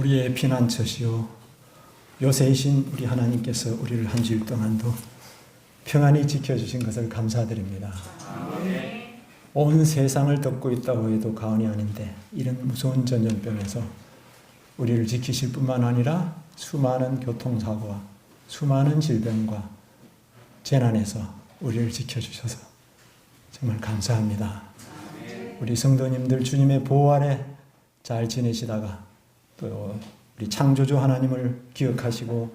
우리의 피난처시요 요새이신 우리 하나님께서 우리를 한 주일 동안도 평안히 지켜주신 것을 감사드립니다. 온 세상을 덮고 있다고 해도 과언이 아닌데 이런 무서운 전염병에서 우리를 지키실 뿐만 아니라 수많은 교통사고와 수많은 질병과 재난에서 우리를 지켜주셔서 정말 감사합니다. 우리 성도님들 주님의 보호 아래 잘 지내시다가 또 우리 창조주 하나님을 기억하시고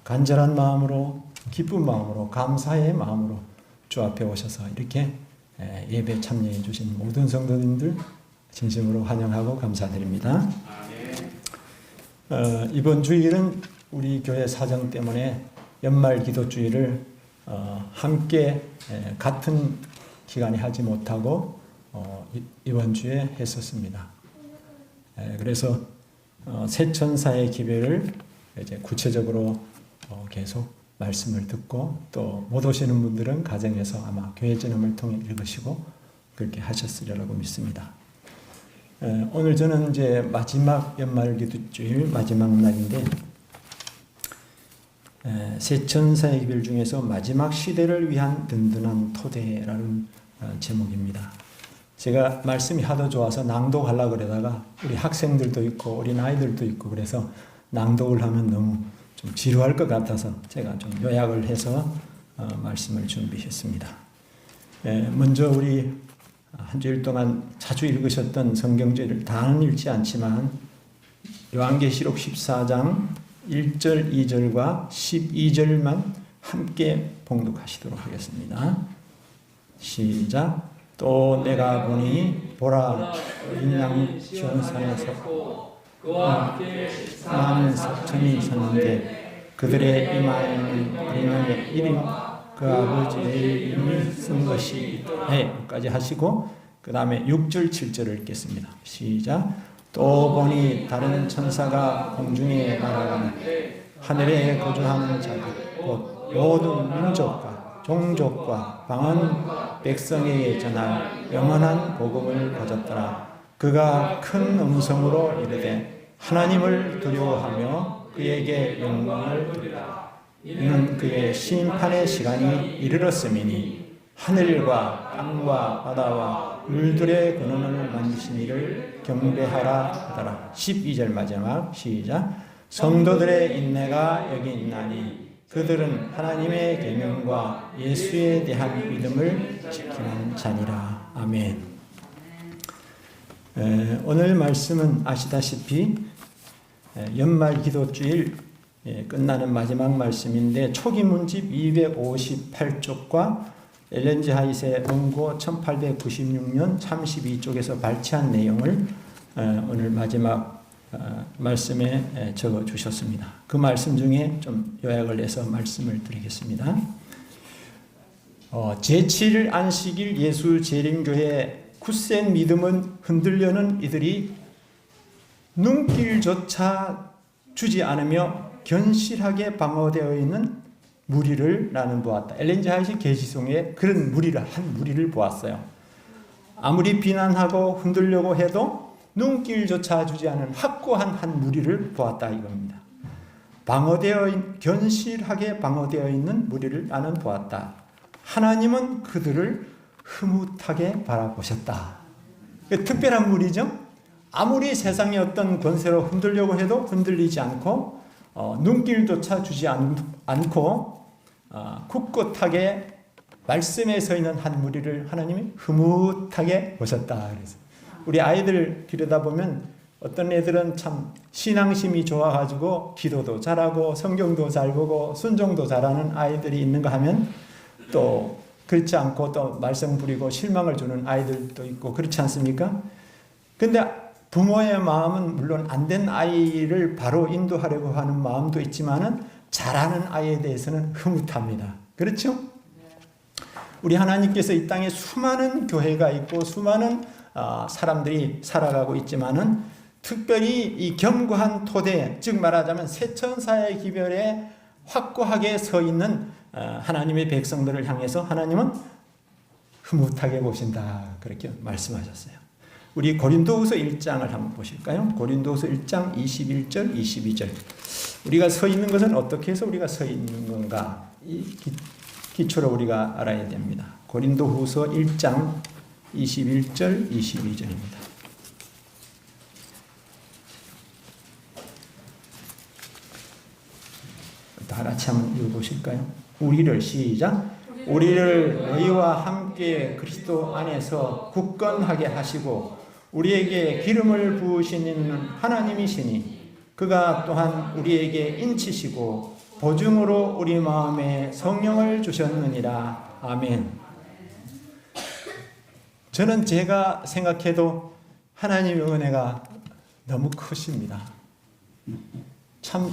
간절한 마음으로 기쁜 마음으로 감사의 마음으로 주 앞에 오셔서 이렇게 예배 참여해 주신 모든 성도님들 진심으로 환영하고 감사드립니다. 이번 주일은 우리 교회 사정 때문에 연말 기도주일을 함께 같은 기간에 하지 못하고 이번 주에 했었습니다. 그래서 새천사의 기별을 이제 구체적으로 계속 말씀을 듣고 또 못 오시는 분들은 가정에서 아마 교회 전음을 통해 읽으시고 그렇게 하셨으리라고 믿습니다. 오늘 저는 이제 마지막 연말 기도주일 마지막 날인데 새천사의 기별 중에서 마지막 시대를 위한 든든한 토대라는 제목입니다. 제가 말씀이 하도 좋아서 낭독하려고 그러다가 우리 학생들도 있고 어린 아이들도 있고 그래서 낭독을 하면 너무 좀 지루할 것 같아서 제가 좀 요약을 해서 말씀을 준비했습니다. 먼저 우리 한 주일 동안 자주 읽으셨던 성경절을 다는 읽지 않지만 요한계시록 14장 1절, 2절과 12절만 함께 봉독하시도록 하겠습니다. 시작. 또 내가 보니 보라 어린 양 시온산에 섰고 그와 함께 14,000이 섰는데 그들의 이마에는 어린 양의 이름과 그 아버지의 이름이 쓴 것이 있더라.까지 하시고 그 다음에 6절 7절을 읽겠습니다. 시작. 또 보니 다른 천사가 공중에 날아가는데 하늘에 거주하는 자들 곧 모든 민족과 종족과 방언 백성에게 전할 영원한 복음을 가졌더라. 그가 큰 음성으로 이르되 하나님을 두려워하며 그에게 영광을 드리라. 이는 그의 심판의 시간이 이르렀음이니 하늘과 땅과 바다와 물들의 근원을 만드신 이를 경배하라 하더라. 12절 마지막 시작. 성도들의 인내가 여기 있나니 그들은 하나님의 계명과 예수에 대한 믿음을 지키는 자니라. 아멘. 오늘 말씀은 아시다시피 연말 기도주일 끝나는 마지막 말씀인데 초기 문집 258쪽과 엘렌 지 하이트의 원고 1896년 32쪽에서 발췌한 내용을 오늘 마지막 말씀에 적어 주셨습니다. 그 말씀 중에 좀 요약을 해서 말씀을 드리겠습니다. 제7일 안식일 예수 재림교회 굳센 믿음은 흔들려는 이들이 눈길조차 주지 않으며 견실하게 방어되어 있는 무리를 나는 보았다. 엘렌 지 하이트 계시송에 그런 한 무리를 보았어요. 아무리 비난하고 흔들려고 해도 눈길조차 주지 않은 확고한 한 무리를 보았다 이겁니다. 견실하게 방어되어 있는 무리를 나는 보았다. 하나님은 그들을 흐뭇하게 바라보셨다. 특별한 무리죠. 아무리 세상의 어떤 권세로 흔들려고 해도 흔들리지 않고 눈길조차 주지 않고 굳건하게 말씀에 서 있는 한 무리를 하나님이 흐뭇하게 보셨다. 그래서 우리 아이들 기르다 보면 어떤 애들은 참 신앙심이 좋아가지고 기도도 잘하고 성경도 잘 보고 순종도 잘하는 아이들이 있는가 하면 또 그렇지 않고 또 말썽 부리고 실망을 주는 아이들도 있고 그렇지 않습니까? 근데 부모의 마음은 물론 안 된 아이를 바로 인도하려고 하는 마음도 있지만은 잘하는 아이에 대해서는 흐뭇합니다. 그렇죠? 우리 하나님께서 이 땅에 수많은 교회가 있고 수많은 사람들이 살아가고 있지만은 특별히 이 견고한 토대, 즉 말하자면 새천사의 기별에 확고하게 서 있는 하나님의 백성들을 향해서 하나님은 흐뭇하게 보신다. 그렇게 말씀하셨어요. 우리 고린도후서 1장을 한번 보실까요? 고린도후서 1장 21절, 22절. 우리가 서 있는 것은 어떻게 해서 우리가 서 있는 건가? 이 기초로 우리가 알아야 됩니다. 고린도후서 1장 21절, 22절입니다. 다 같이 한번 읽어보실까요? 우리를 시작. 우리를 너희와 함께 그리스도 안에서 굳건하게 하시고 우리에게 기름을 부으시는 하나님이시니 그가 또한 우리에게 인치시고 보증으로 우리 마음에 성령을 주셨느니라. 아멘. 저는 제가 생각해도 하나님의 은혜가 너무 크십니다. 참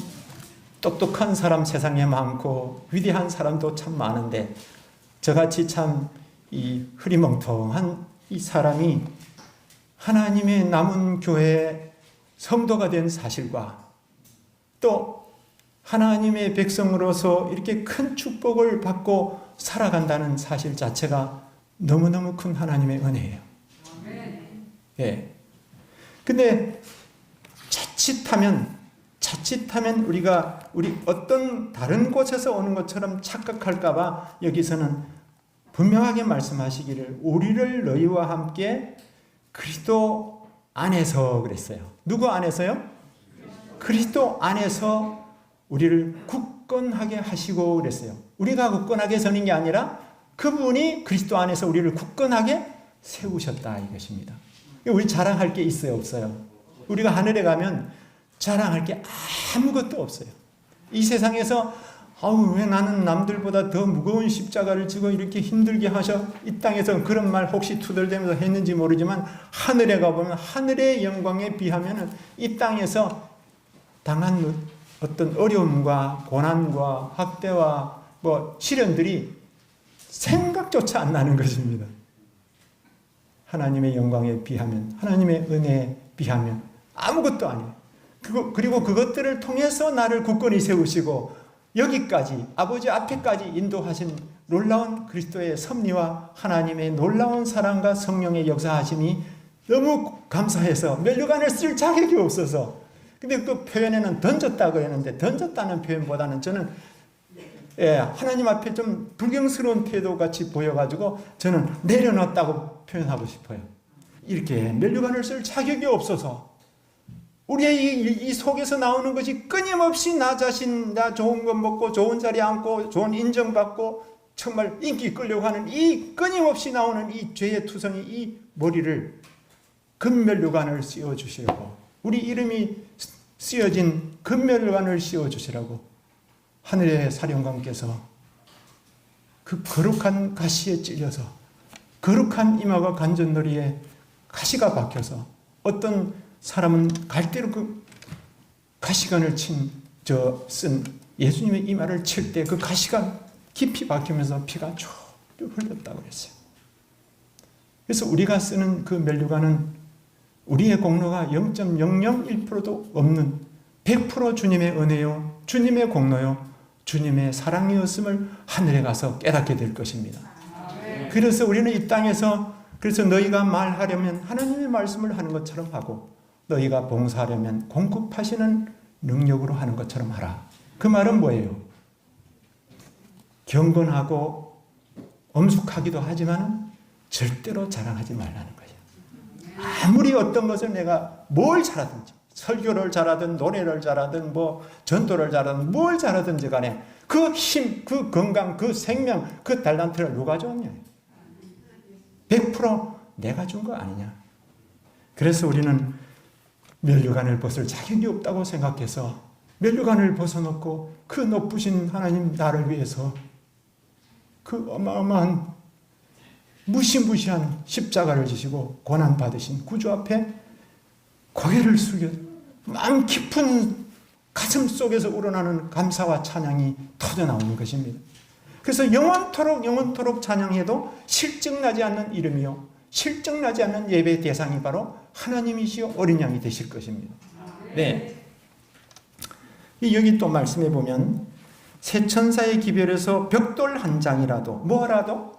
똑똑한 사람 세상에 많고 위대한 사람도 참 많은데 저같이 참 이 흐리멍텅한 이 사람이 하나님의 남은 교회의 성도가 된 사실과 또 하나님의 백성으로서 이렇게 큰 축복을 받고 살아간다는 사실 자체가 너무너무 큰 하나님의 은혜예요. 예. 근데 자칫하면 우리 어떤 다른 곳에서 오는 것처럼 착각할까봐 여기서는 분명하게 말씀하시기를 우리를 너희와 함께 그리스도 안에서 그랬어요. 누구 안에서요? 그리스도 안에서 우리를 굳건하게 하시고 그랬어요. 우리가 굳건하게 서는 게 아니라 그분이 그리스도 안에서 우리를 굳건하게 세우셨다 이것입니다. 우리 자랑할 게 있어요, 없어요? 우리가 하늘에 가면 자랑할 게 아무것도 없어요. 이 세상에서 왜 나는 남들보다 더 무거운 십자가를 지고 이렇게 힘들게 하셔? 이 땅에서 그런 말 혹시 투덜대면서 했는지 모르지만 하늘에 가보면 하늘의 영광에 비하면 이 땅에서 당한 어떤 어려움과 고난과 학대와 시련들이 생각조차 안 나는 것입니다. 하나님의 영광에 비하면, 하나님의 은혜에 비하면 아무것도 아니에요. 그리고 그것들을 통해서 나를 굳건히 세우시고 여기까지 아버지 앞에까지 인도하신 놀라운 그리스도의 섭리와 하나님의 놀라운 사랑과 성령의 역사하심이 너무 감사해서 면류관을 쓸 자격이 없어서 근데 그 표현에는 던졌다 그랬는데 던졌다는 표현보다는 저는 하나님 앞에 좀 불경스러운 태도 같이 보여가지고 저는 내려놨다고 표현하고 싶어요. 이렇게 면류관을 쓸 자격이 없어서 우리의 이 속에서 나오는 것이 끊임없이 나 자신, 나 좋은 것 먹고 좋은 자리에 앉고 좋은 인정받고 정말 인기 끌려고 하는 이 끊임없이 나오는 이 죄의 투성이 이 머리를 금면류관을 씌워주시라고 우리 이름이 쓰여진 금면류관을 씌워주시라고 하늘의 사령관께서 그 거룩한 가시에 찔려서 거룩한 이마가 간전놀이에 가시가 박혀서 어떤 사람은 갈대로 그 가시관을 쓴 예수님의 이마를 칠 때 그 가시가 깊이 박히면서 피가 쭉 흘렀다고 그랬어요. 그래서 우리가 쓰는 그 면류관은 우리의 공로가 0.001%도 없는 100% 주님의 은혜요, 주님의 공로요, 주님의 사랑이었음을 하늘에 가서 깨닫게 될 것입니다. 그래서 우리는 이 땅에서 그래서 너희가 말하려면 하나님의 말씀을 하는 것처럼 하고 너희가 봉사하려면 공급하시는 능력으로 하는 것처럼 하라. 그 말은 뭐예요? 경건하고 엄숙하기도 하지만 절대로 자랑하지 말라는 거예요. 아무리 어떤 것을 내가 뭘 잘하든지 설교를 잘하든 노래를 잘하든 전도를 잘하든 뭘 잘하든지 간에 그 힘, 그 건강, 그 생명, 그 달란트를 누가 줬냐? 100% 내가 준 거 아니냐? 그래서 우리는 면류관을 벗을 자격이 없다고 생각해서 면류관을 벗어놓고 그 높으신 하나님 나를 위해서 그 어마어마한 무시무시한 십자가를 지시고 고난받으신 구주 앞에 고개를 숙여 마음 깊은 가슴 속에서 우러나는 감사와 찬양이 터져나오는 것입니다. 그래서 영원토록 찬양해도 실증나지 않는 이름이요 실증나지 않는 예배 대상이 바로 하나님이시여 어린 양이 되실 것입니다. 네. 여기 또 말씀해 보면 새 천사의 기별에서 벽돌 한 장이라도 뭐라도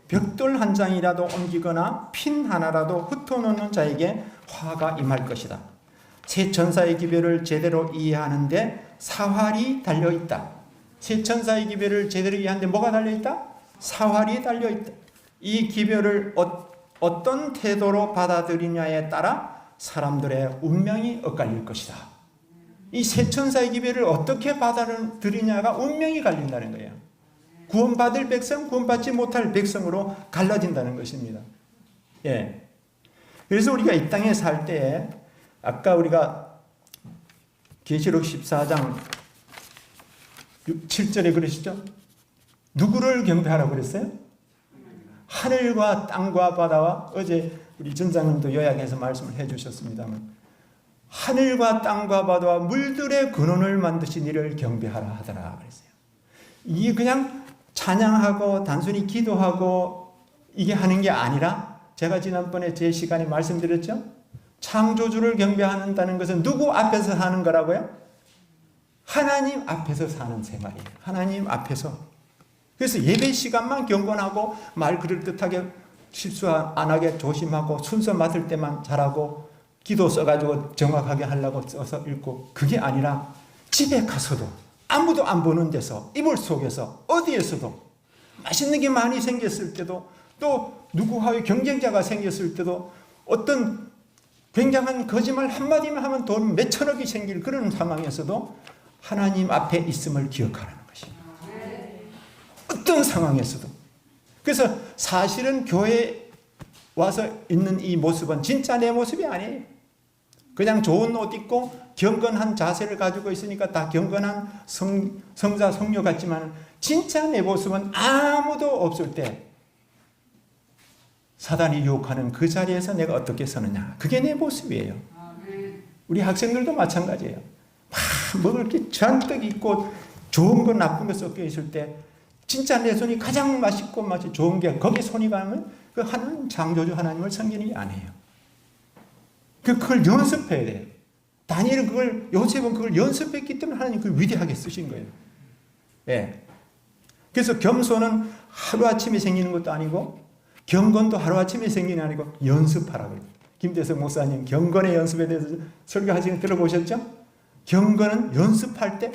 벽돌 한 장이라도 옮기거나 핀 하나라도 흩어놓는 자에게 화가 임할 것이다. 세 천사의 기별을 제대로 이해하는데 사활이 달려있다. 세 천사의 기별을 제대로 이해하는데 뭐가 달려있다? 사활이 달려있다. 이 기별을 어떤 태도로 받아들이냐에 따라 사람들의 운명이 엇갈릴 것이다. 이 세 천사의 기별을 어떻게 받아들이냐가 운명이 갈린다는 거예요. 구원받을 백성, 구원받지 못할 백성으로 갈라진다는 것입니다. 예. 그래서 우리가 이 땅에 살 때에 아까 우리가 계시록 14장 7절에 그러시죠? 누구를 경배하라고 그랬어요? 하늘과 땅과 바다와 어제 우리 전장님도 요약해서 말씀을 해주셨습니다만 하늘과 땅과 바다와 물들의 근원을 만드신 이를 경배하라 하더라 그랬어요. 이게 그냥 찬양하고 단순히 기도하고 이게 하는 게 아니라 제가 지난번에 제 시간에 말씀드렸죠? 창조주를 경배한다는 것은 누구 앞에서 하는 거라고요? 하나님 앞에서 사는 생활이에요. 하나님 앞에서. 그래서 예배 시간만 경건하고 말 그럴듯하게 실수 안 하게 조심하고 순서 맡을 때만 잘하고 기도 써가지고 정확하게 하려고 써서 읽고 그게 아니라 집에 가서도 아무도 안 보는 데서 이불 속에서 어디에서도 맛있는 게 많이 생겼을 때도 또 누구와의 경쟁자가 생겼을 때도 어떤 굉장한 거짓말 한마디만 하면 돈 몇천억이 생길 그런 상황에서도 하나님 앞에 있음을 기억하라는 것입니다. 어떤 상황에서도. 그래서 사실은 교회에 와서 있는 이 모습은 진짜 내 모습이 아니에요. 그냥 좋은 옷 입고 경건한 자세를 가지고 있으니까 다 경건한 성자 성녀 같지만 진짜 내 모습은 아무도 없을 때 사단이 유혹하는 그 자리에서 내가 어떻게 서느냐. 그게 내 모습이에요. 우리 학생들도 마찬가지예요. 막 먹을 게 잔뜩 있고 좋은 거 나쁜 거 섞여 있을 때 진짜 내 손이 가장 맛있고 맛이 좋은 게 거기 손이 가면 그 하나님 창조주 하나님을 섬기는 게 아니에요. 그걸 연습해야 돼요. 다니엘은 그걸 요셉은 그걸 연습했기 때문에 하나님 그걸 위대하게 쓰신 거예요. 예. 그래서 겸손은 하루아침에 생기는 것도 아니고 경건도 하루아침에 생기는 게 아니고 연습하라고 해요. 김대석 목사님 경건의 연습에 대해서 설교하시는 거 들어보셨죠? 경건은 연습할 때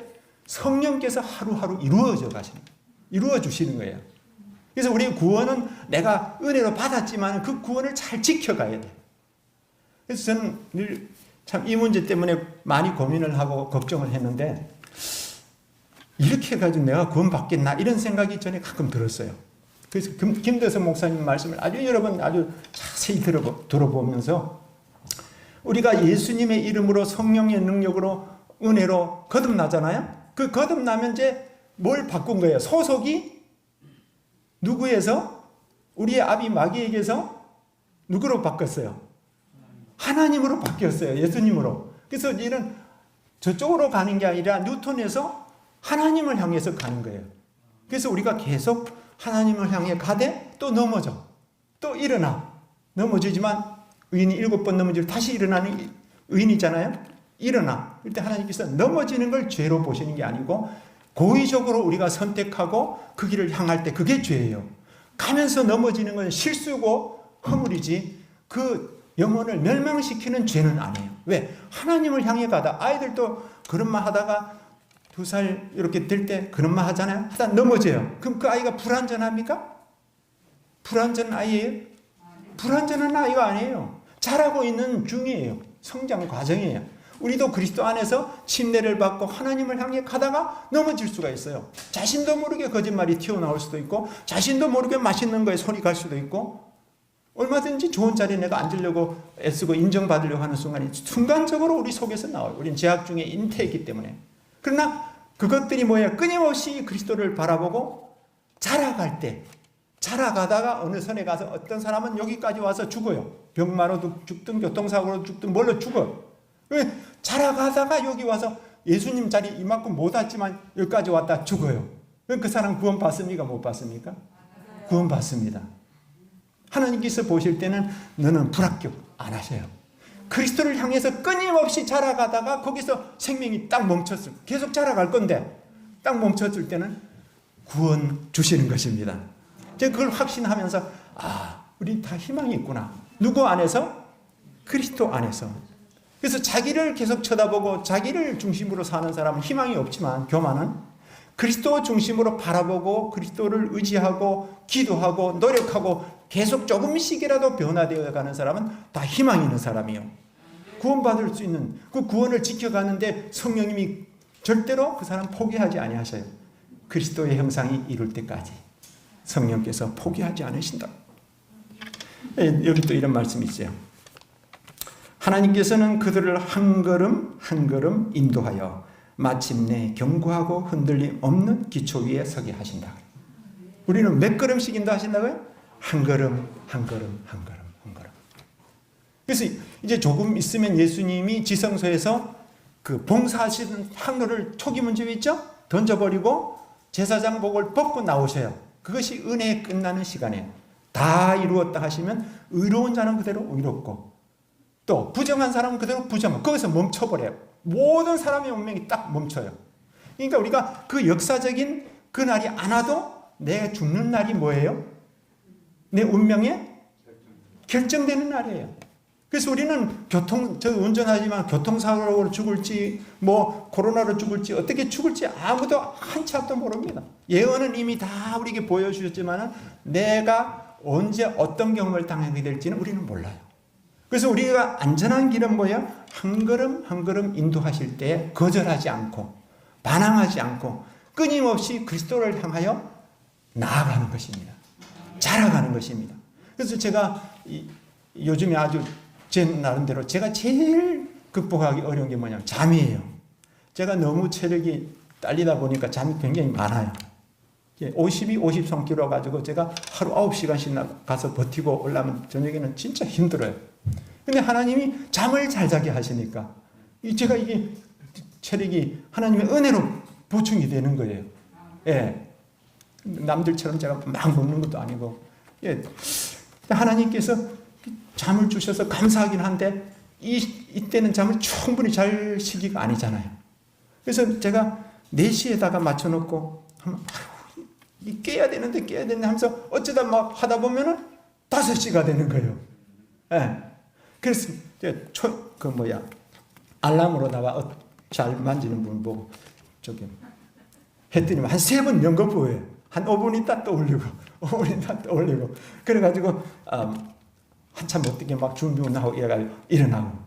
성령께서 하루하루 이루어져 가시는 거예요. 이루어 주시는 거예요. 그래서 우리 구원은 내가 은혜로 받았지만 그 구원을 잘 지켜가야 돼요. 그래서 저는 늘 참 이 문제 때문에 많이 고민을 하고 걱정을 했는데 이렇게 해가지고 내가 구원 받겠나 이런 생각이 전에 가끔 들었어요. 그래서 김대석 목사님 말씀을 아주 여러 번 아주 자세히 들어보면서 우리가 예수님의 이름으로 성령의 능력으로 은혜로 거듭나잖아요. 그 거듭나면 이제 뭘 바꾼 거예요? 소속이 누구에서? 우리의 아비 마귀에게서 누구로 바뀌었어요? 하나님으로 바뀌었어요. 예수님으로. 그래서 이는 저쪽으로 가는 게 아니라 뉴턴에서 하나님을 향해서 가는 거예요. 그래서 우리가 계속 하나님을 향해 가되 또 넘어져. 또 일어나. 넘어지지만 의인이 7번 넘어지고 다시 일어나는 의인이잖아요. 일어나. 그때 하나님께서 넘어지는 걸 죄로 보시는 게 아니고 고의적으로 우리가 선택하고 그 길을 향할 때 그게 죄예요. 가면서 넘어지는 건 실수고 허물이지 그 영혼을 멸망시키는 죄는 아니에요. 왜? 하나님을 향해 가다 아이들도 그런 말 하다가 2살 이렇게 될 때 그런 말 하잖아요. 하다 넘어져요. 그럼 그 아이가 불완전합니까? 불완전한 아이예요? 불완전한 아이가 아니에요. 자라고 있는 중이에요. 성장 과정이에요. 우리도 그리스도 안에서 침례를 받고 하나님을 향해 가다가 넘어질 수가 있어요. 자신도 모르게 거짓말이 튀어나올 수도 있고 자신도 모르게 맛있는 거에 손이 갈 수도 있고 얼마든지 좋은 자리에 내가 앉으려고 애쓰고 인정받으려고 하는 순간이 순간적으로 우리 속에서 나와요. 우리는 제약 중에 잉태했기 때문에. 그러나 그것들이 뭐예요? 끊임없이 그리스도를 바라보고 자라갈 때 자라가다가 어느 선에 가서 어떤 사람은 여기까지 와서 죽어요. 병마로도 죽든 교통사고로 죽든 뭘로 죽어. 자라가다가 여기 와서 예수님 자리 이만큼 못 왔지만 여기까지 왔다 죽어요. 그 사람 구원 받습니까? 못 받습니까? 구원 받습니다. 하나님께서 보실 때는 너는 불합격 안 하셔요. 그리스도를 향해서 끊임없이 자라가다가 거기서 생명이 딱 멈췄을 계속 자라갈 건데 딱 멈췄을 때는 구원 주시는 것입니다. 제가 그걸 확신하면서 우리 다 희망이 있구나. 누구 안에서? 그리스도 안에서. 그래서 자기를 계속 쳐다보고 자기를 중심으로 사는 사람은 희망이 없지만, 교만은 그리스도 중심으로 바라보고 그리스도를 의지하고 기도하고 노력하고 계속 조금씩이라도 변화되어 가는 사람은 다 희망이 있는 사람이에요. 구원받을 수 있는, 그 구원을 지켜가는데 성령님이 절대로 그 사람 포기하지 아니하셔요. 그리스도의 형상이 이룰 때까지 성령께서 포기하지 않으신다. 여기 또 이런 말씀이 있어요. 하나님께서는 그들을 한 걸음 한 걸음 인도하여 마침내 견고하고 흔들림 없는 기초 위에 서게 하신다. 우리는 몇 걸음씩 인도하신다고요? 한 걸음 한 걸음 한 걸음 한 걸음. 그래서 이제 조금 있으면 예수님이 지성소에서 그 봉사하시는 항로를 초기 문제 있죠? 던져버리고 제사장복을 벗고 나오셔요. 그것이 은혜에 끝나는 시간에 다 이루었다 하시면 의로운 자는 그대로 의롭고 또 부정한 사람은 그대로 부정하고 거기서 멈춰버려요. 모든 사람의 운명이 딱 멈춰요. 그러니까 우리가 그 역사적인 그날이 안 와도 내 죽는 날이 뭐예요? 내 운명에 결정되는 날이에요. 그래서 우리는 저 운전하지만 교통사고로 죽을지 뭐 코로나로 죽을지 어떻게 죽을지 아무도 한 치 앞도 모릅니다. 예언은 이미 다 우리에게 보여주셨지만 내가 언제 어떤 경험을 당하게 될지는 우리는 몰라요. 그래서 우리가 안전한 길은 뭐예요? 한 걸음 한 걸음 인도하실 때 거절하지 않고 반항하지 않고 끊임없이 그리스도를 향하여 나아가는 것입니다. 자라가는 것입니다. 그래서 제가 요즘에 아주 제 나름대로 제가 제일 극복하기 어려운 게 뭐냐면 잠이에요. 제가 너무 체력이 딸리다 보니까 잠이 굉장히 많아요. 52, 53kg 가지고 제가 하루 9시간씩 가서 버티고 올라면 저녁에는 진짜 힘들어요. 근데 하나님이 잠을 잘 자게 하시니까 제가 이게 체력이 하나님의 은혜로 보충이 되는 거예요. 예. 남들처럼 제가 막 먹는 것도 아니고. 예. 하나님께서 잠을 주셔서 감사하긴 한데 이때는 잠을 충분히 잘 쉬기가 아니잖아요. 그래서 제가 4시에다가 맞춰놓고 깨야 되는데 하면서 어쩌다 막 하다 보면은 5시가 되는 거예요. 예. 그래서 알람으로다가 잘 만지는 분 보고 했더니 한 3번 연거푸예요. 한 5분 있다 또 올리고 5분 있다 또 올리고 그래가지고 한참 어떻게 막 준비 운동하고 일어나고.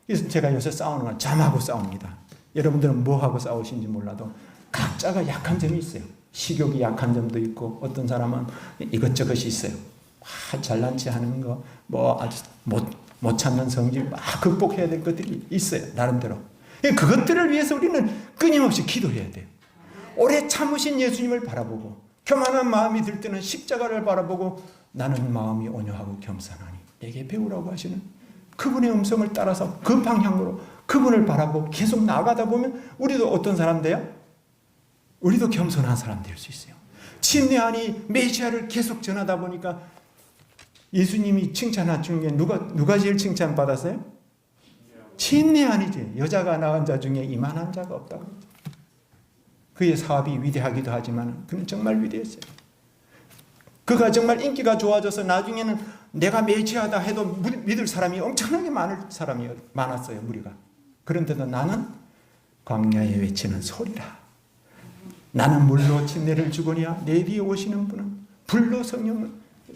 그래서 제가 요새 싸우는 건 잠하고 싸웁니다. 여러분들은 뭐하고 싸우시는지 몰라도 각자가 약한 점이 있어요. 식욕이 약한 점도 있고 어떤 사람은 이것저것이 있어요. 잘난 체 하는 거, 뭐 아주 못 참는 성질 막 극복해야 될 것들이 있어요. 나름대로. 그것들을 위해서 우리는 끊임없이 기도해야 돼요. 오래 참으신 예수님을 바라보고 교만한 마음이 들 때는 십자가를 바라보고 나는 마음이 온유하고 겸손하니 내게 배우라고 하시는 그분의 음성을 따라서 그 방향으로 그분을 바라보고 계속 나아가다 보면 우리도 어떤 사람 돼요? 우리도 겸손한 사람 될 수 있어요. 침례하니 메시아를 계속 전하다 보니까 예수님이 칭찬한 중에 누가 제일 칭찬받았어요? 침례하니지. 여자가 낳은 자 중에 이만한 자가 없다고. 그의 사업이 위대하기도 하지만 그는 정말 위대했어요. 그가 정말 인기가 좋아져서 나중에는 내가 메시아다 해도 믿을 사람이 엄청나게 많았어요. 무리가. 그런데도 나는 광야에 외치는 소리라. 나는 물로 침례를 주거니와 내 뒤에 오시는 분은 불로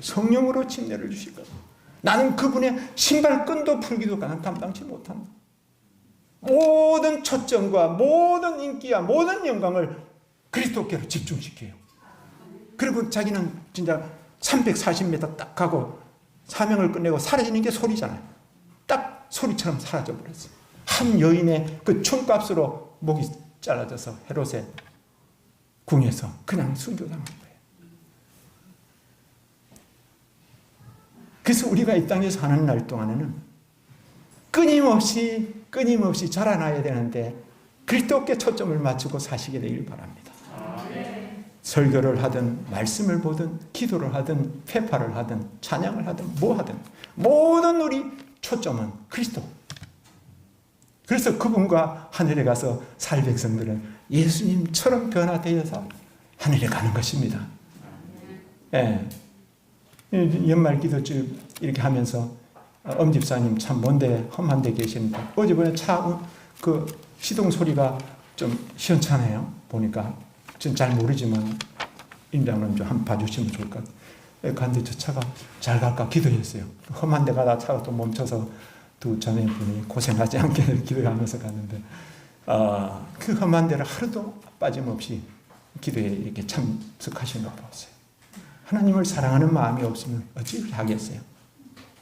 성령으로 침례를 주실 거다. 나는 그분의 신발끈도 풀기도 감당치 못한다. 모든 초점과 모든 인기와 모든 영광을 그리스도께로 집중시켜요. 그리고 자기는 진짜 340m 딱 가고 사명을 끝내고 사라지는 게 소리잖아요. 딱 소리처럼 사라져 버렸어요. 한 여인의 그 총값으로 목이 잘라져서 헤롯의 궁에서 그냥 순교당한 거예요. 그래서 우리가 이 땅에서 사는 날 동안에는 끊임없이 자라나야 되는데 그리스도께 초점을 맞추고 사시게 되길 바랍니다. 설교를 하든 말씀을 보든 기도를 하든 회파를 하든 찬양을 하든 뭐 하든 모든 우리 초점은 그리스도. 그래서 그분과 하늘에 가서 살 백성들은 예수님처럼 변화되어서 하늘에 가는 것입니다. 예. 연말 기도집 이렇게 하면서 엄집사님 참 먼데 험한 데 계시는데 어제 보니 그 시동 소리가 좀 시원찮아요. 보니까 전 잘 모르지만 임장님 좀 한번 봐주시면 좋을 것 같아요. 갔는데 저 차가 잘 갈까 기도했어요. 험한 데 가다 차가 또 멈춰서 두 자매분이 고생하지 않게 기도하면서 갔는데 그 험한 데를 하루도 빠짐없이 기도에 이렇게 참석하시는 걸 보았어요. 하나님을 사랑하는 마음이 없으면 어찌 하겠어요.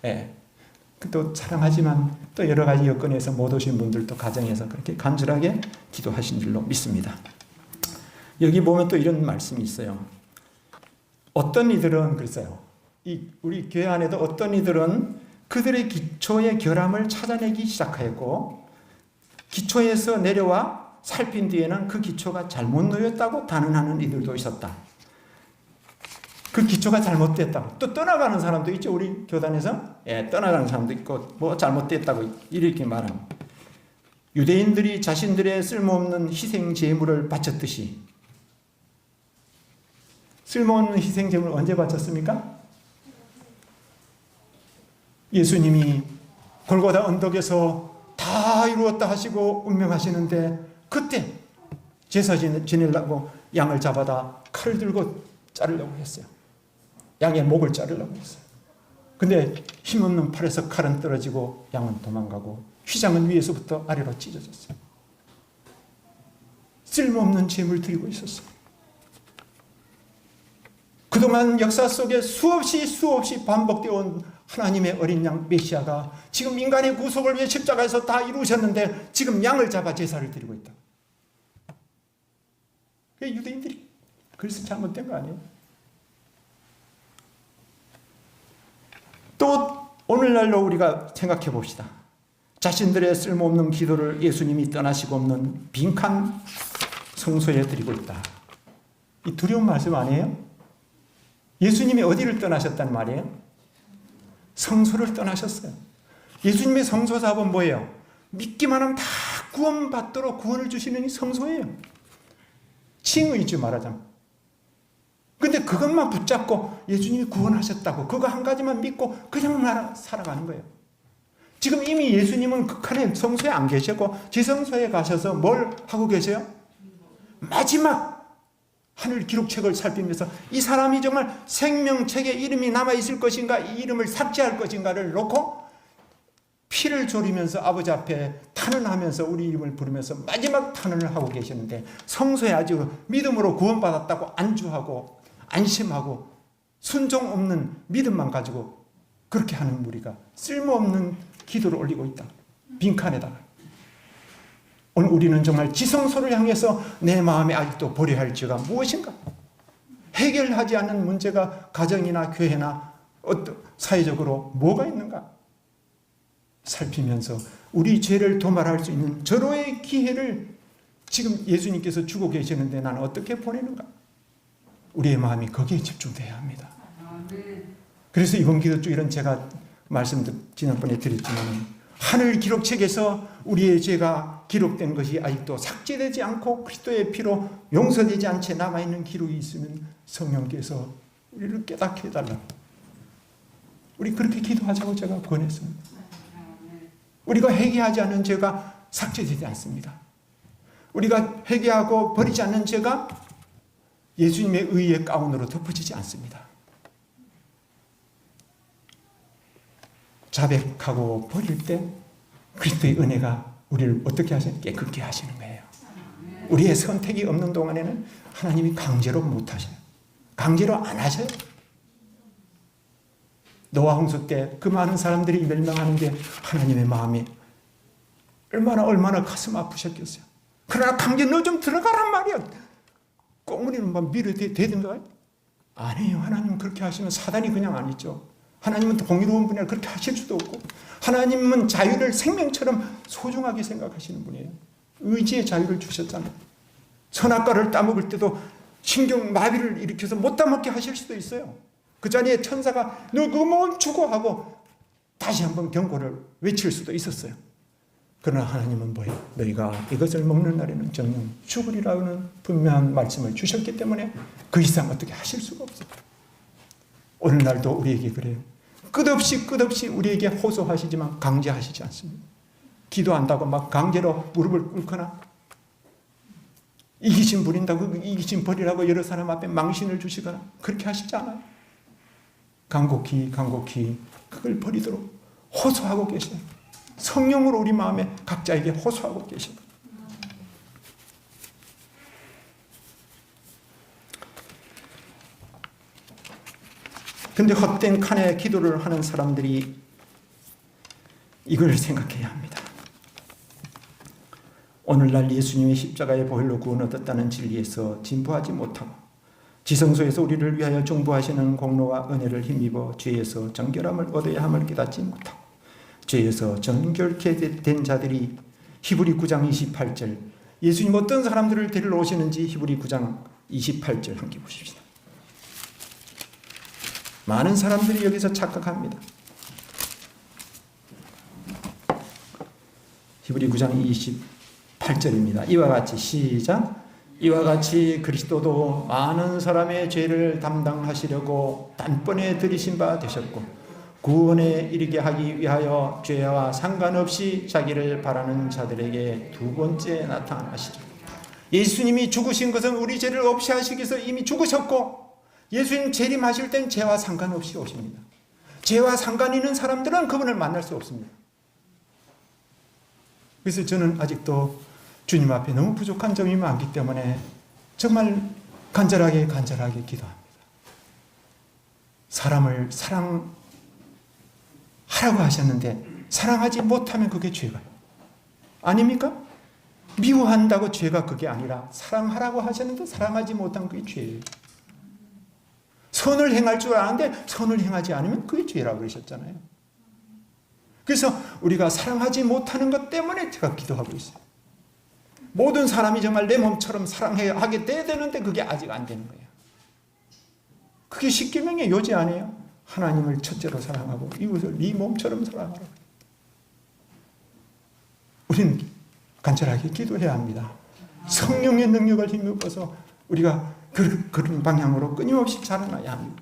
예. 또 사랑하지만 또 여러 가지 여건에서 못 오신 분들도 가정에서 그렇게 간절하게 기도하신 줄로 믿습니다. 여기 보면 또 이런 말씀이 있어요. 어떤 이들은 그랬어요. 우리 교회 안에도 어떤 이들은 그들의 기초의 결함을 찾아내기 시작하였고 기초에서 내려와 살핀 뒤에는 그 기초가 잘못 놓였다고 단언하는 이들도 있었다. 그 기초가 잘못됐다고. 또 떠나가는 사람도 있죠. 우리 교단에서. 예, 떠나가는 사람도 있고 뭐 잘못됐다고 이렇게 말하는. 유대인들이 자신들의 쓸모없는 희생 제물을 바쳤듯이 쓸모없는 희생 제물을 언제 바쳤습니까? 예수님이 골고다 언덕에서 다 이루었다 하시고 운명하시는데 그때 제사 지내려고 양을 잡아다 칼을 들고 자르려고 했어요. 양의 목을 자르려고 했어요. 근데 힘없는 팔에서 칼은 떨어지고 양은 도망가고 휘장은 위에서부터 아래로 찢어졌어요. 쓸모없는 죄물 드리고 있었어요. 그동안 역사 속에 수없이 반복되어 온 하나님의 어린 양 메시아가 지금 인간의 구속을 위해 십자가에서 다 이루셨는데 지금 양을 잡아 제사를 드리고 있다. 유대인들이 그래서 잘못된 거 아니에요? 또 오늘날로 우리가 생각해 봅시다. 자신들의 쓸모없는 기도를 예수님이 떠나시고 없는 빈칸 성소에 드리고 있다. 이 두려운 말씀 아니에요? 예수님이 어디를 떠나셨단 말이에요? 성소를 떠나셨어요. 예수님의 성소 사업은 뭐예요? 믿기만 하면 다 구원받도록 구원을 주시는 이 성소예요. 칭의죠, 말하자면. 근데 그것만 붙잡고 예수님이 구원하셨다고 그거 한 가지만 믿고 그냥 살아가는 거예요. 지금 이미 예수님은 극한의 성소에 안 계시고 지성소에 가셔서 뭘 하고 계세요? 마지막 하늘 기록책을 살피면서 이 사람이 정말 생명책에 이름이 남아있을 것인가 이 이름을 삭제할 것인가를 놓고 피를 졸이면서 아버지 앞에 탄원하면서 우리 이름을 부르면서 마지막 탄원을 하고 계시는데 성소에 아주 믿음으로 구원받았다고 안주하고 안심하고 순종 없는 믿음만 가지고 그렇게 하는 무리가 쓸모없는 기도를 올리고 있다. 빈칸에다가. 오늘 우리는 정말 지성소를 향해서 내 마음에 아직도 버려야 할 죄가 무엇인가? 해결하지 않는 문제가 가정이나 교회나 사회적으로 뭐가 있는가? 살피면서 우리 죄를 도말할 수 있는 절호의 기회를 지금 예수님께서 주고 계시는데 나는 어떻게 보내는가? 우리의 마음이 거기에 집중돼야 합니다. 그래서 이번 기도주일은 제가 말씀도 지난번에 드렸지만 하늘 기록책에서 우리의 죄가 기록된 것이 아직도 삭제되지 않고 그리스도의 피로 용서되지 않은 채 남아있는 기록이 있으면 성령께서 우리를 깨닫게 해달라고. 우리 그렇게 기도하자고 제가 권했습니다. 우리가 회개하지 않는 죄가 삭제되지 않습니다. 우리가 회개하고 버리지 않는 죄가 예수님의 의의 가운으로 덮어지지 않습니다. 자백하고 버릴 때 그리스도의 은혜가 우리를 어떻게 하시는? 깨끗게 하시는 거예요. 우리의 선택이 없는 동안에는 하나님이 강제로 못 하셔요. 강제로 안 하셔요. 노아 홍수 때 그 많은 사람들이 멸망하는 게 하나님의 마음이 얼마나 가슴 아프셨겠어요. 그러나 강제 너 좀 들어가란 말이야. 꽁무니는 막 밀어대든가? 아니에요. 하나님은 그렇게 하시면 사단이 그냥 안 있죠. 하나님은 공의로운 분이라 그렇게 하실 수도 없고 하나님은 자유를 생명처럼 소중하게 생각하시는 분이에요. 의지의 자유를 주셨잖아요. 선악과를 따먹을 때도 신경마비를 일으켜서 못 따먹게 하실 수도 있어요. 그 자리에 천사가 너 그거 멈추고 하고 다시 한번 경고를 외칠 수도 있었어요. 그러나 하나님은 뭐예요? 너희가 이것을 먹는 날에는 정녕 죽으리라는 분명한 말씀을 주셨기 때문에 그 이상 어떻게 하실 수가 없어요. 오늘날도 우리에게 그래요. 끝없이 우리에게 호소하시지만 강제하시지 않습니다. 기도한다고 막 강제로 무릎을 꿇거나 이기심 부린다고 이기심 버리라고 여러 사람 앞에 망신을 주시거나 그렇게 하시지 않아요. 간곡히 그걸 버리도록 호소하고 계셔요. 성령으로 우리 마음에 각자에게 호소하고 계셔요. 근데 헛된 칸에 기도를 하는 사람들이 이걸 생각해야 합니다. 오늘날 예수님의 십자가의 보혈로 구원 얻었다는 진리에서 진보하지 못하고 지성소에서 우리를 위하여 중보하시는 공로와 은혜를 힘입어 죄에서 정결함을 얻어야 함을 깨닫지 못하고 죄에서 정결케 된 자들이 히브리 9장 28절 예수님 어떤 사람들을 데리러 오시는지 히브리 9장 28절 함께 보십시다. 많은 사람들이 여기서 착각합니다. 히브리 9장 28절입니다. 이와 같이 시작. 이와 같이 그리스도도 많은 사람의 죄를 담당하시려고 단번에 들이신 바 되셨고 구원에 이르게 하기 위하여 죄와 상관없이 자기를 바라는 자들에게 두 번째 나타나시죠. 예수님이 죽으신 것은 우리 죄를 없이 하시기 위해서 이미 죽으셨고 예수님 재림하실 땐 죄와 상관없이 오십니다. 죄와 상관 있는 사람들은 그분을 만날 수 없습니다. 그래서 저는 아직도 주님 앞에 너무 부족한 점이 많기 때문에 정말 간절하게 기도합니다. 사람을 사랑하라고 하셨는데 사랑하지 못하면 그게 죄가요. 아닙니까? 미워한다고 죄가 그게 아니라 사랑하라고 하셨는데 사랑하지 못한 그게 죄예요. 선을 행할 줄 아는데 선을 행하지 않으면 그게 죄라고 그러셨잖아요. 그래서 우리가 사랑하지 못하는 것 때문에 제가 기도하고 있어요. 모든 사람이 정말 내 몸처럼 사랑하게 돼야 되는데 그게 아직 안 되는 거예요. 그게 십계명의 요지 아니에요? 하나님을 첫째로 사랑하고 이웃을 네 몸처럼 사랑하라. 우리는 간절하게 기도해야 합니다. 성령의 능력을 힘입어서 우리가 그런 방향으로 끊임없이 자라나야 합니다.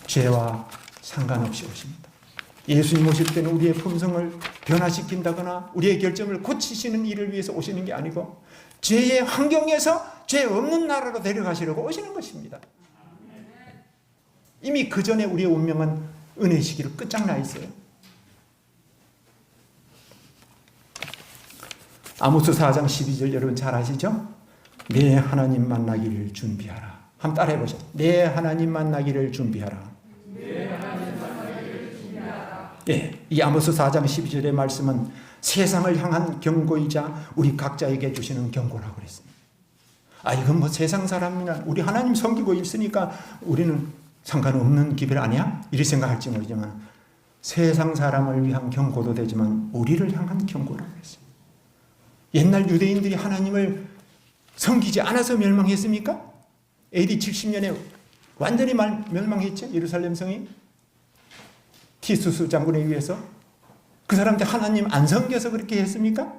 죄와 상관없이 오십니다. 예수님 오실 때는 우리의 품성을 변화시킨다거나 우리의 결점을 고치시는 일을 위해서 오시는 게 아니고 죄의 환경에서 죄 없는 나라로 데려가시려고 오시는 것입니다. 이미 그 전에 우리의 운명은 은혜의 시기로 끝장나 있어요. 아모스 4장 12절 여러분 잘 아시죠? 내 하나님 만나기를 준비하라. 한번 따라해 보세요. 내 하나님 만나기를 준비하라. 예, 이 아모스 4장 12절의 말씀은 세상을 향한 경고이자 우리 각자에게 주시는 경고라고 그랬습니다. 이건 뭐 세상 사람이나 우리 하나님 섬기고 있으니까 우리는 상관없는 기별 아니야? 이렇게 생각할지 모르지만 세상 사람을 위한 경고도 되지만 우리를 향한 경고라고 그랬습니다. 옛날 유대인들이 하나님을 섬기지 않아서 멸망했습니까? AD 70년에 완전히 멸망했죠. 예루살렘 성이. 티수스 장군에 의해서. 그 사람들 하나님 안 섬겨서 그렇게 했습니까?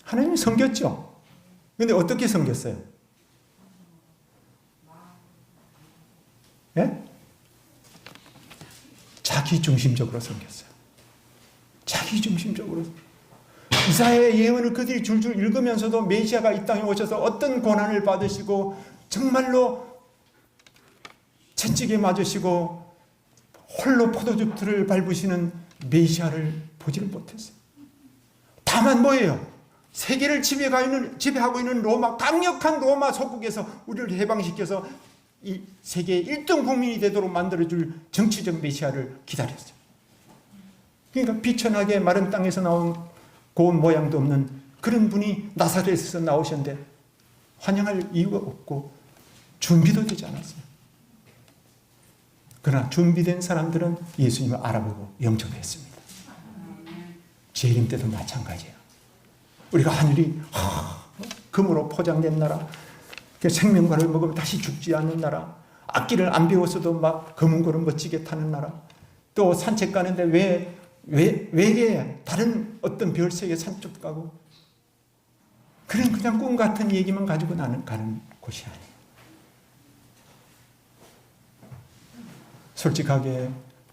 하나님 섬겼죠. 그런데 어떻게 섬겼어요? 예? 자기중심적으로 섬겼어요. 자기중심적으로. 이사야의 예언을 그들이 줄줄 읽으면서도 메시아가 이 땅에 오셔서 어떤 고난을 받으시고 정말로 채찍에 맞으시고 홀로 포도즙들을 밟으시는 메시아를 보지를 못했어요. 다만 뭐예요? 세계를 지배하고 있는 로마, 강력한 로마 속국에서 우리를 해방시켜서 이 세계의 1등 국민이 되도록 만들어줄 정치적 메시아를 기다렸어요. 그러니까 비천하게 마른 땅에서 나온 고운 모양도 없는 그런 분이 나사렛에서 나오셨는데 환영할 이유가 없고 준비도 되지 않았어요. 그러나 준비된 사람들은 예수님을 알아보고 영접했습니다. 재림 때도 마찬가지예요. 우리가 하늘이 금으로 포장된 나라, 생명과를 먹으면 다시 죽지 않는 나라, 악기를 안 배웠어도 막 검은 고를 멋지게 타는 나라, 또 산책 가는데 외계에 다른 어떤 별세계 산쪽 가고, 그냥 꿈 같은 얘기만 가지고 나는 가는 곳이 아니에요. 솔직하게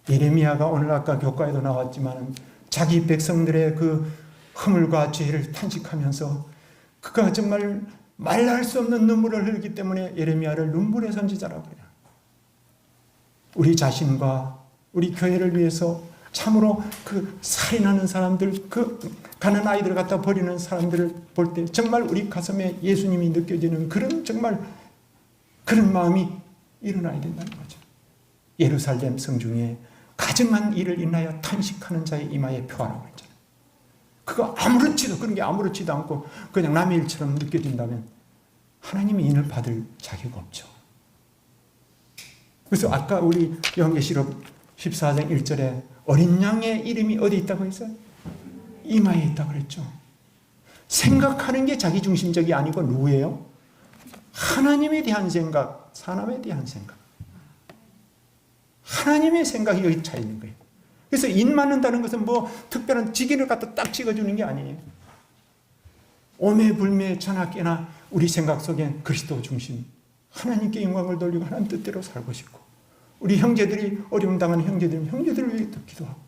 예레미야가 오늘 아까 교과에도 나왔지만 자기 백성들의 그 허물과 죄를 탄식하면서 그가 정말 말할 수 없는 눈물을 흘리기 때문에 예레미야를 눈물의 선지자라고 해요. 우리 자신과 우리 교회를 위해서 참으로 그 살인하는 사람들, 그 가난 아이들 갖다 버리는 사람들을 볼 때 정말 우리 가슴에 예수님이 느껴지는 그런 정말 그런 마음이 일어나야 된다는 거죠. 예루살렘 성중에 가증한 일을 인하여 탄식하는 자의 이마에 표하라고 했잖아요. 그거 아무렇지도 그런 게 아무렇지도 않고 그냥 남의 일처럼 느껴진다면 하나님의 인을 받을 자격 없죠. 그래서 아까 우리 요한계시록 14장 1절에 어린 양의 이름이 어디 있다고 했어요? 이마에 있다고 그랬죠. 생각하는 게 자기중심적이 아니고 누구예요? 하나님에 대한 생각, 사람에 대한 생각. 하나님의 생각이 여기 차 있는 거예요. 그래서 인 맞는다는 것은 뭐 특별한 직위를 갖다 딱 찍어주는 게 아니에요. 오매불매 전학계나 우리 생각 속엔 그리스도 중심, 하나님께 영광을 돌리고 하나님 뜻대로 살고 싶고, 우리 형제들이 어려움 당하는 형제들을 위해 기도하고.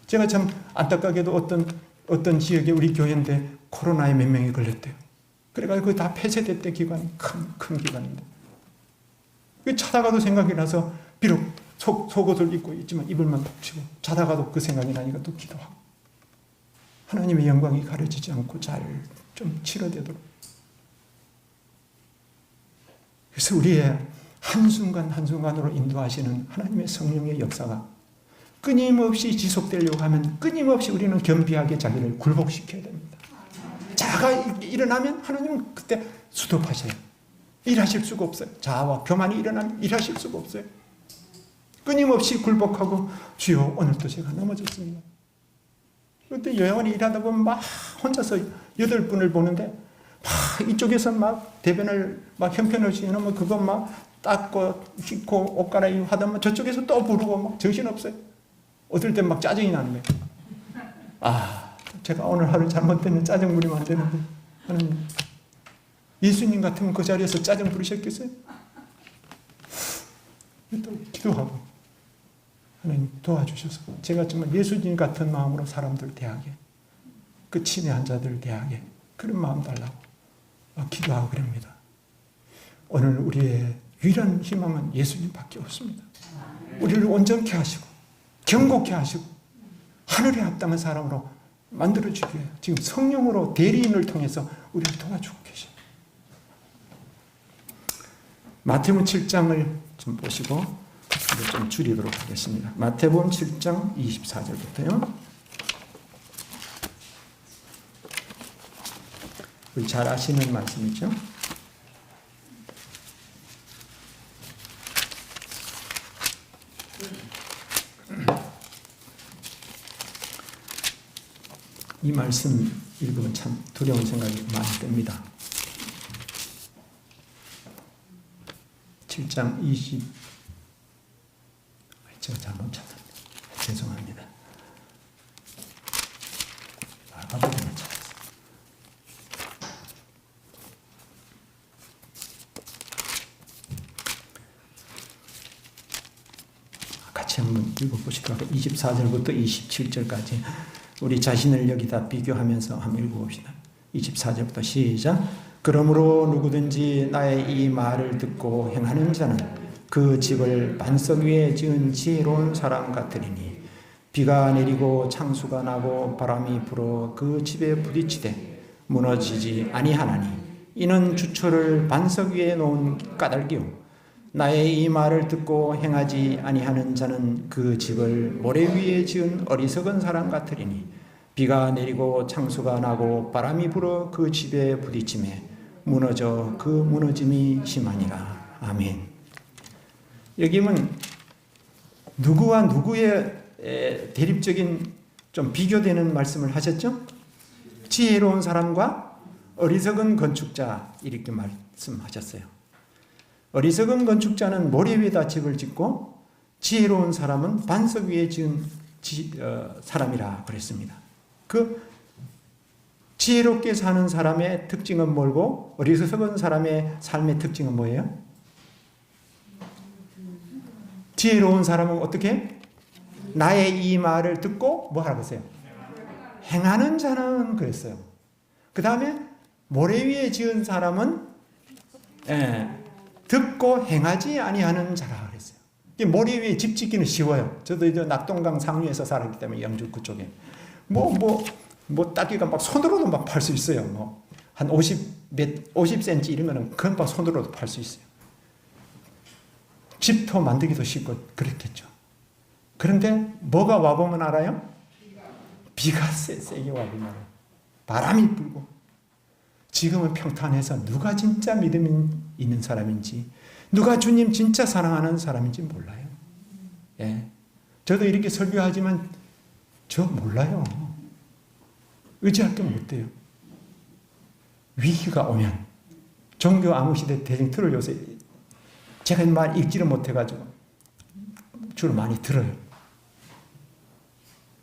제가 참 안타깝게도 어떤 지역에 우리 교회인데 코로나에 몇 명이 걸렸대요. 그래가지고 그거 다 폐쇄됐대. 기관이 큰 기관인데 자다가도 생각이 나서 비록 속옷을 입고 있지만 이불만 덮치고 자다가도 그 생각이 나니까 또 기도하고, 하나님의 영광이 가려지지 않고 잘 좀 치료되도록. 그래서 우리의 한순간 한순간으로 인도하시는 하나님의 성령의 역사가 끊임없이 지속되려고 하면 끊임없이 우리는 겸비하게 자기를 굴복시켜야 됩니다. 자아가 일어나면 하나님은 그때 스톱하셔요. 일하실 수가 없어요. 자아와 교만이 일어나면 일하실 수가 없어요. 끊임없이 굴복하고 주여 오늘도 제가 넘어졌습니다. 그때 요양원에 일하다 보면 막 혼자서 8분을 보는데 막 이쪽에서 막 대변을 막 형편없이 해놓으면 그거 막 닦고 씻고 옷 갈아입고 하다면 저쪽에서 또 부르고 막 정신없어요. 어떨 땐 막 짜증이 나는 거예요. 제가 오늘 하루 잘못되면 짜증 부리면 안 되는데 하나님, 예수님 같으면 그 자리에서 짜증 부리셨겠어요? 또 기도하고 하나님 도와주셔서 제가 정말 예수님 같은 마음으로 사람들 대하게, 그 치매 환자들 대하게 그런 마음 달라고 기도하고 그럽니다. 오늘 우리의 유일한 희망은 예수님밖에 없습니다. 우리를 온전케 하시고 경고케 하시고 하늘에 합당한 사람으로 만들어주기 위해 지금 성령으로 대리인을 통해서 우리를 도와주고 계십니다. 마태복음 7장을 좀 보시고 좀 줄이도록 하겠습니다. 마태복음 7장 24절부터요. 잘 아시는 말씀이죠. 이 말씀 읽으면 참 두려운 생각이 많이 듭니다. 7장 20, 제가 잘못 찾았네요. 죄송합니다. 마가복음을 찾았어요. 같이 한번 읽어보시도록 하겠습니다. 24절부터 27절까지 우리 자신을 여기다 비교하면서 한번 읽어봅시다. 24절부터 시작. 그러므로 누구든지 나의 이 말을 듣고 행하는 자는 그 집을 반석 위에 지은 지혜로운 사람 같으리니 비가 내리고 창수가 나고 바람이 불어 그 집에 부딪히되 무너지지 아니하나니 이는 주초를 반석 위에 놓은 까닭이요 나의 이 말을 듣고 행하지 아니하는 자는 그 집을 모래 위에 지은 어리석은 사람 같으리니 비가 내리고 창수가 나고 바람이 불어 그 집에 부딪히매 무너져 그 무너짐이 심하니라. 아멘. 여기는 누구와 누구의 대립적인 좀 비교되는 말씀을 하셨죠? 지혜로운 사람과 어리석은 건축자 이렇게 말씀하셨어요. 어리석은 건축자는 모래 위에다 집을 짓고 지혜로운 사람은 반석 위에 지은 사람이라 그랬습니다. 그 지혜롭게 사는 사람의 특징은 뭐고 어리석은 사람의 삶의 특징은 뭐예요? 지혜로운 사람은 어떻게? 나의 이 말을 듣고 뭐 하라고 했어요? 행하는 자는 그랬어요. 그 다음에 모래 위에 지은 사람은 듣고 행하지 아니하는 자라 그랬어요. 모래 위에 집 짓기는 쉬워요. 저도 이제 낙동강 상류에서 살았기 때문에 영주 그쪽에 따기가 막 손으로도 막 팔 수 있어요. 뭐 한 50cm 이러면은 금방 손으로도 팔 수 있어요. 집도 만들기도 쉽고 그렇겠죠. 그런데 뭐가 와보면 알아요? 비가 세게 와보면 알아요. 바람이 불고. 지금은 평탄해서 누가 진짜 믿음이 있는 사람인지, 누가 주님 진짜 사랑하는 사람인지 몰라요. 예. 저도 이렇게 설교하지만 저 몰라요. 의지할 게 못 돼요. 위기가 오면 종교 암흑시대 대쟁틀을 요새 제가 말 읽지를 못해가지고 주로 많이 들어요.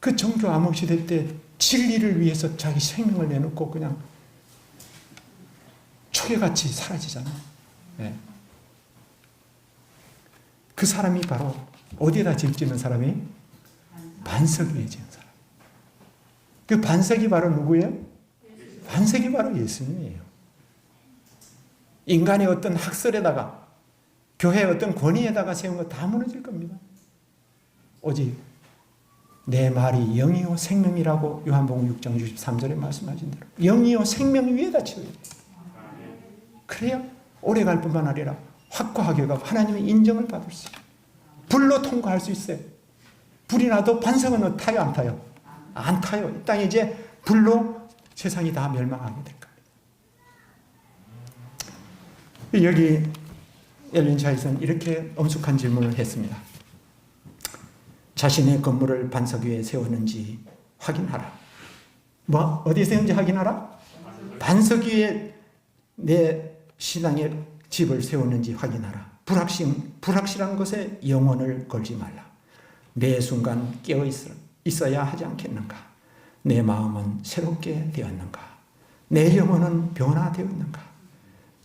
그 종교 암흑시대 때 진리를 위해서 자기 생명을 내놓고 그냥 초계같이 사라지잖아요. 네. 그 사람이 바로 어디에다 짓는 사람이? 반석 위에 지은 사람. 그 반석이 바로 누구예요? 반석이 바로 예수님이에요. 인간의 어떤 학설에다가 교회의 어떤 권위에다가 세운 거 다 무너질 겁니다. 오직 내 말이 영이요 생명이라고 요한복음 6장 63절에 말씀하신 대로 영이요 생명 위에다 지어야 돼요. 그래야 오래갈 뿐만 아니라 확고하게 가고 하나님의 인정을 받을 수 있어요. 불로 통과할 수 있어요. 불이 나도 반석은 타요 안 타요? 안 타요. 이 땅에 이제 불로 세상이 다 멸망하게 될 겁니다. 여기 엘린 차이스는 이렇게 엄숙한 질문을 했습니다. 자신의 건물을 반석 위에 세웠는지 확인하라. 뭐 어디에 세웠는지 확인하라? 반석 위에 내 신앙의 집을 세웠는지 확인하라. 불확실한 것에 영혼을 걸지 말라. 매 순간 깨어 있어야 하지 않겠는가? 내 마음은 새롭게 되었는가? 내 영혼은 변화되었는가?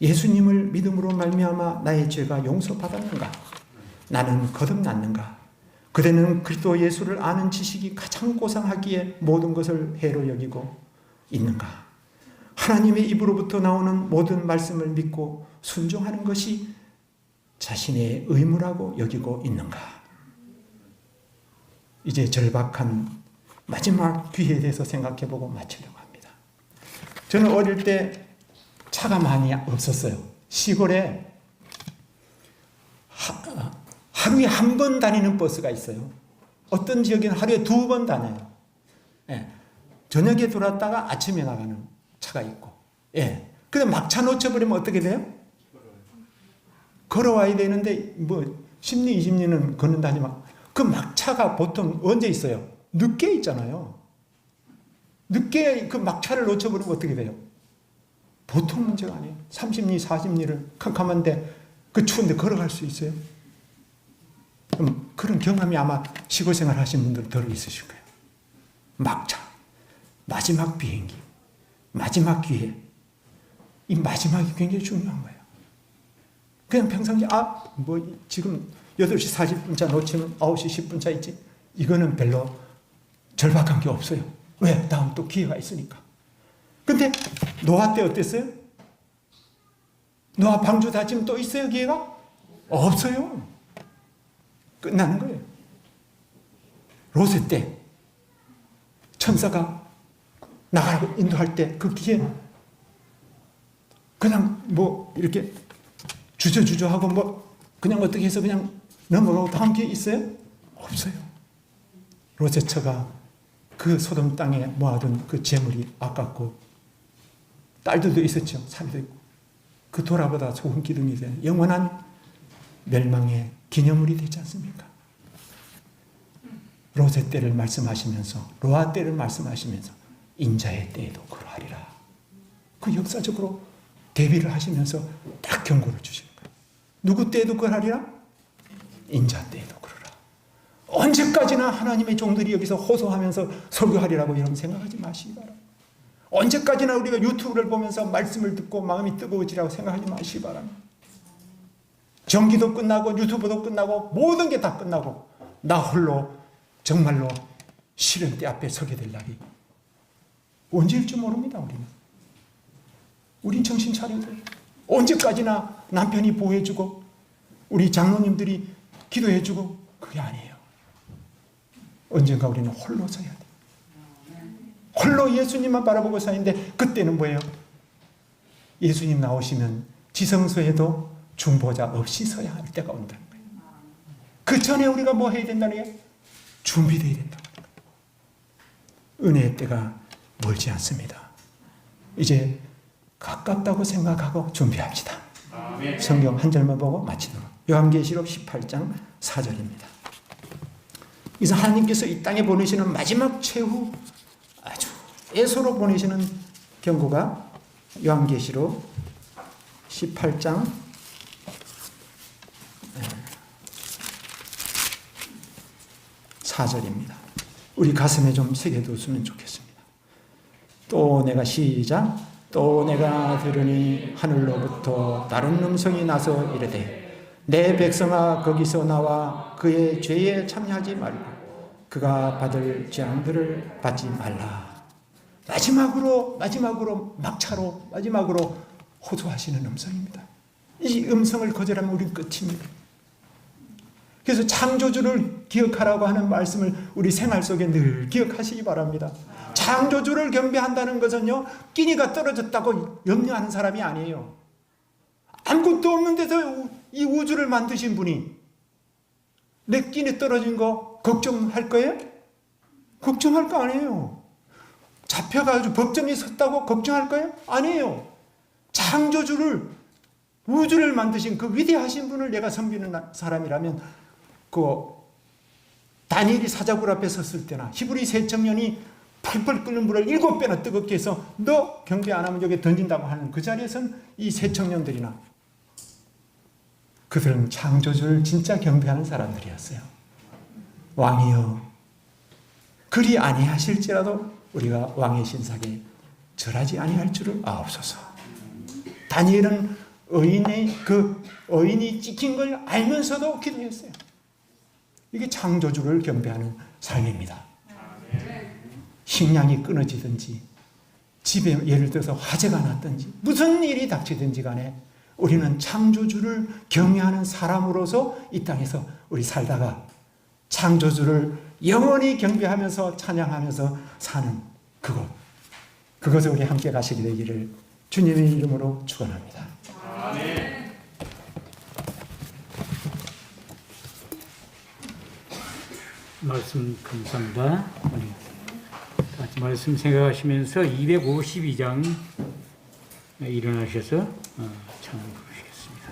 예수님을 믿음으로 말미암아 나의 죄가 용서받았는가? 나는 거듭났는가? 그대는 그리스도 예수를 아는 지식이 가장 고상하기에 모든 것을 해로 여기고 있는가? 하나님의 입으로부터 나오는 모든 말씀을 믿고 순종하는 것이 자신의 의무라고 여기고 있는가? 이제 절박한 마지막 기회에 대해서 생각해보고 마치려고 합니다. 저는 어릴 때 차가 많이 없었어요. 시골에 하루에 한 번 다니는 버스가 있어요. 어떤 지역에는 하루에 2번 다녀요. 예. 저녁에 들어왔다가 아침에 나가는 차가 있고. 예. 근데 막차 놓쳐버리면 어떻게 돼요? 걸어와야 되는데, 10리, 20리는 걷는다지만, 그 막차가 보통 언제 있어요? 늦게 있잖아요. 늦게 그 막차를 놓쳐버리면 어떻게 돼요? 보통 문제가 아니에요. 30리, 40리를 캄캄한데, 그 추운데 걸어갈 수 있어요? 그런 경험이 아마 시골 생활 하신 분들 덜 있으실 거예요. 막차, 마지막 비행기, 마지막 기회. 이 마지막이 굉장히 중요한 거예요. 그냥 평상시에 지금 8시 40분차 놓치면 9시 10분차 있지. 이거는 별로 절박한 게 없어요. 왜? 다음 또 기회가 있으니까. 근데 노아 때 어땠어요? 노아 방주 닫히면 또 있어요, 기회가? 없어요. 끝나는 거예요. 롯의 때 천사가 나가라고 인도할 때 그 기회 그냥 이렇게 주저하고 그냥 어떻게 해서 그냥 넘어가고 다음 기회 있어요? 없어요. 롯의 처가 그 소돔 땅에 모아둔 그 재물이 아깝고 딸들도 있었죠. 사위도 있고 그 돌아보다 소금 기둥이 된 영원한 멸망의 기념물이 되지 않습니까? 롯의 때를 말씀하시면서 노아 때를 말씀하시면서 인자의 때에도 그러하리라. 그 역사적으로 대비를 하시면서 딱 경고를 주시는 거예요. 누구 때에도 그러하리라? 인자 때에도 그러라. 언제까지나 하나님의 종들이 여기서 호소하면서 설교하리라고 여러분 생각하지 마시기 바랍니다. 언제까지나 우리가 유튜브를 보면서 말씀을 듣고 마음이 뜨거워지라고 생각하지 마시기 바랍니다. 전기도 끝나고 유튜브도 끝나고 모든 게 다 끝나고 나 홀로 정말로 시련대 앞에 서게 될 날이 언제일 줄 모릅니다. 우린 정신 차려야 돼요. 언제까지나 남편이 보호해주고 우리 장로님들이 기도해주고 그게 아니에요. 언젠가 우리는 홀로 서야 돼요. 홀로 예수님만 바라보고 사는데 그때는 뭐예요? 예수님 나오시면 지성소에도 중보자 없이 서야 할 때가 온다는 거예요. 그 전에 우리가 뭐 해야 된다는 거예요? 준비되어야 된다는 거예요. 은혜의 때가 멀지 않습니다. 이제 가깝다고 생각하고 준비합시다. 성경 한 절만 보고 마치도록. 요한계시록 18장 4절입니다. 그래서 하나님께서 이 땅에 보내시는 마지막 최후 아주 애소로 보내시는 경고가 요한계시록 18장 4절입니다. 우리 가슴에 좀 새겨두었으면 좋겠습니다. 또 내가 시작. 또 내가 들으니 하늘로부터 다른 음성이 나서 이르되 내 백성아 거기서 나와 그의 죄에 참여하지 말고 그가 받을 재앙들을 받지 말라. 마지막으로 막차로 마지막으로 호소하시는 음성입니다. 이 음성을 거절하면 우리는 끝입니다. 그래서 창조주를 기억하라고 하는 말씀을 우리 생활 속에 늘 기억하시기 바랍니다. 창조주를 경배한다는 것은요, 끼니가 떨어졌다고 염려하는 사람이 아니에요. 아무것도 없는 데서 이 우주를 만드신 분이 내 끼니 떨어진 거 걱정할 거예요? 걱정할 거 아니에요. 잡혀가지고 법정에 섰다고 걱정할 거예요? 아니에요. 창조주를, 우주를 만드신 그 위대하신 분을 내가 섬기는 사람이라면 다니엘이 사자굴 앞에 섰을 때나 히브리 세 청년이 펄펄 끓는 물을 7배나 뜨겁게 해서 너 경배 안 하면 여기에 던진다고 하는 그 자리에선 이 세 청년들이나 그들은 창조주를 진짜 경배하는 사람들이었어요. 왕이여 그리 아니하실지라도 우리가 왕의 신상에 절하지 아니할 줄을 아옵소서. 다니엘은 의인이 찍힌 걸 알면서도 기도했어요. 이게 창조주를 경배하는 삶입니다. 식량이 끊어지든지 집에 예를 들어서 화재가 났든지 무슨 일이 닥치든지 간에 우리는 창조주를 경외하는 사람으로서 이 땅에서 우리 살다가 창조주를 영원히 경배하면서 찬양하면서 사는 그것을 우리 함께 가시게 되기를 주님의 이름으로 축원합니다. 아멘. 말씀 감사합니다. 같이 말씀 생각하시면서 252장 일어나셔서 찬양 부르시겠습니다.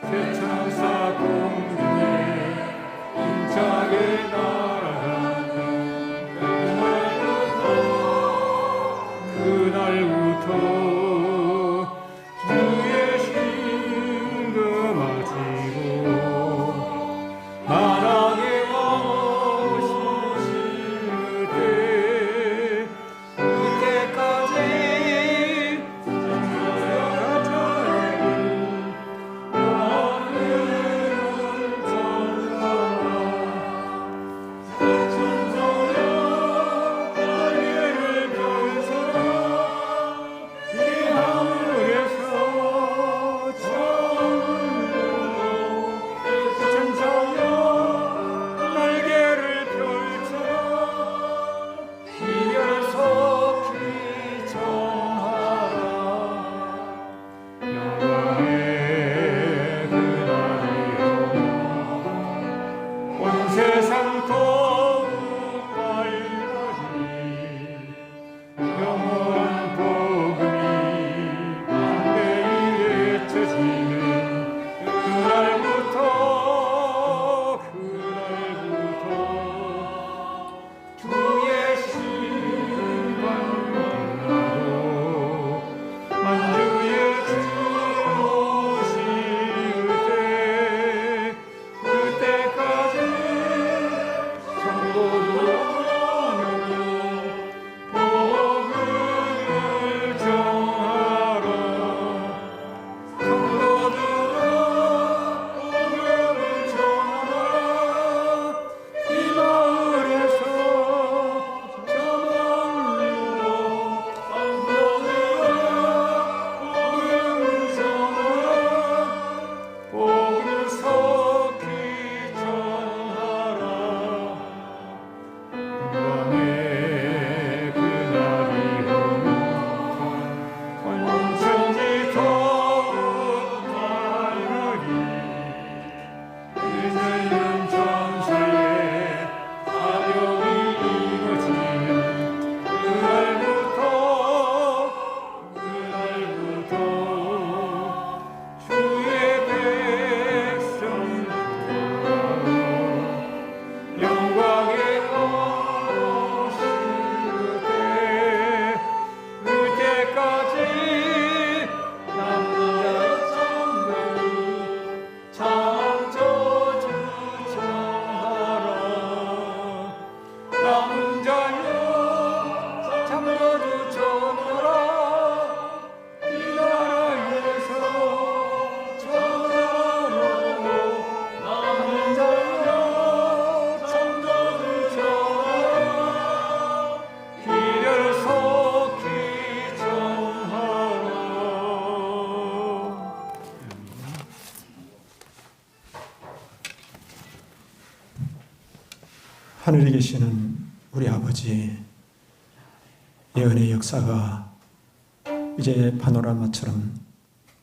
세창사 공중에 임장의 나라 하늘에 계시는 우리 아버지, 예언의 역사가 이제 파노라마처럼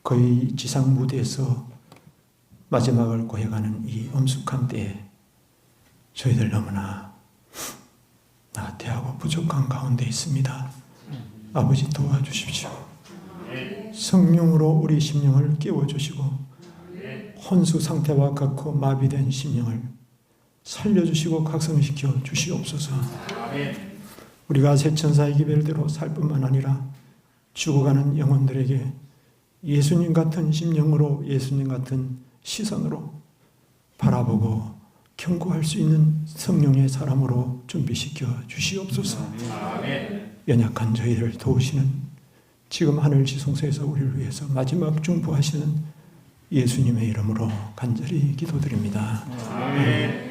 거의 지상 무대에서 마지막을 고해가는 이 엄숙한 때에 저희들 너무나 나태하고 부족한 가운데 있습니다. 아버지 도와주십시오. 성령으로 우리 심령을 깨워주시고 혼수 상태와 같고 마비된 심령을 살려주시고 각성시켜 주시옵소서. 우리가 새 천사의 기별대로 살 뿐만 아니라 죽어가는 영혼들에게 예수님 같은 심령으로 예수님 같은 시선으로 바라보고 경고할 수 있는 성령의 사람으로 준비시켜 주시옵소서. 연약한 저희를 도우시는 지금 하늘 지성소에서 우리를 위해서 마지막 중보하시는 예수님의 이름으로 간절히 기도드립니다. 아멘.